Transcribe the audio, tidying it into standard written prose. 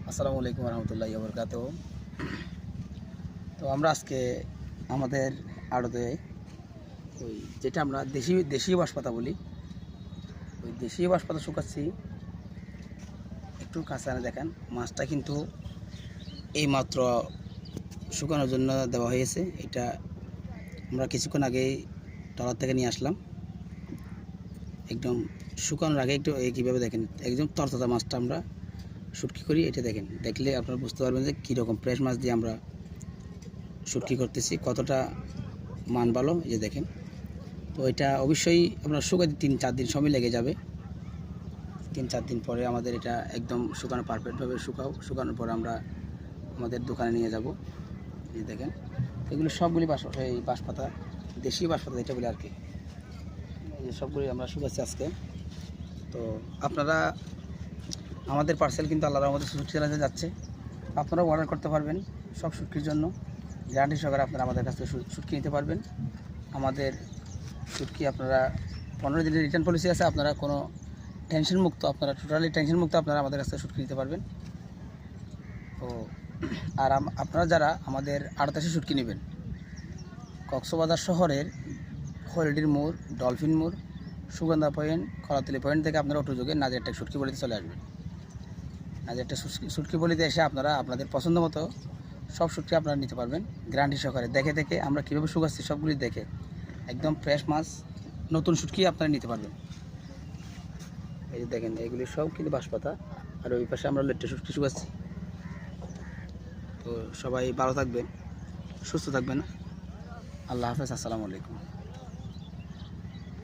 আসসালামু আলাইকুম রহমতুল্লাহি ওয়া বারাকাতুহু। তো আমরা আজকে আমাদের আড়তে ওই যেটা আমরা দেশীয় বাঁশপাতা বলি, ওই দেশীয় বাঁশপাতা শুকাচ্ছি। একটু কাছে দেখেন, মাছটা কিন্তু এইমাত্র শুকানোর জন্য দেওয়া হয়েছে। এটা আমরা কিছুক্ষণ আগেই ট্রলার থেকে নিয়ে আসলাম। একদম শুকানোর আগে একটু কীভাবে দেখেন, একদম তরতাজা মাছটা আমরা শুটকি করি। এটা দেখেন, দেখলে আপনারা বুঝতে পারবেন যে কীরকম ফ্রেশ মাছ দিয়ে আমরা শুটকি করতেছি, কতটা মান ভালো। এই যে দেখেন, তো এটা অবশ্যই আপনার শুকাতে 3-4 দিন সময় লেগে যাবে। 3-4 দিন পরে আমাদের এটা একদম শুকানো পারফেক্টভাবে শুকানোর পরে আমরা আমাদের দোকানে নিয়ে যাব। এই দেখেন, এগুলো সবগুলি এই বাঁশপাতা, দেশীয় বাঁশপাতা এটা বলে আর কি। এই সবগুলি আমরা শুকাচ্ছি আজকে। তো আপনারা আমাদের পার্সেল কিন্তু আল্লাহর রহমতে শুটকি চালাতে যাচ্ছে। আপনারাও অর্ডার করতে পারবেন সব শুটকির জন্য। গ্যারান্টি সহকারে আপনারা আমাদের কাছ থেকে শুটকি নিতে পারবেন। আমাদের শুটকি আপনারা 15 দিনের রিটার্ন পলিসি আছে। আপনারা কোনো টেনশন মুক্ত, আপনারা টোটালি টেনশন মুক্ত আপনারা আমাদের কাছ থেকে শুটকি নিতে পারবেন। তো আর আপনারা যারা আমাদের আড়তাশি শুটকি নেবেন, কক্সবাজার শহরের হলিডের মোড়, ডলফিন মোড়, সুগন্ধা পয়েন্ট, কলাতলি পয়েন্ট থেকে আপনারা অটোযোগে নাজিরটেক শুটকি বলিতে চলে আসবেন। নাজিরটেক শুটকি বলিতে এসে আপনারা আপনাদের পছন্দ মতো সব শুটকি আপনারা নিতে পারবেন গ্যারান্টি সহকারে। দেখে আমরা কীভাবে শুকাচ্ছি সবগুলি দেখে একদম ফ্রেশ মাছ, নতুন শুটকি আপনারা নিতে পারবেন। এই যে দেখেন, এগুলি সব কিন্তু বাঁশপাতা, আর ওই পাশে আমরা লেট্টে শুটকি শুকাচ্ছি। তো সবাই ভালো থাকবেন, সুস্থ থাকবেন। আল্লাহ হাফেজ, আসসালামু আলাইকুম।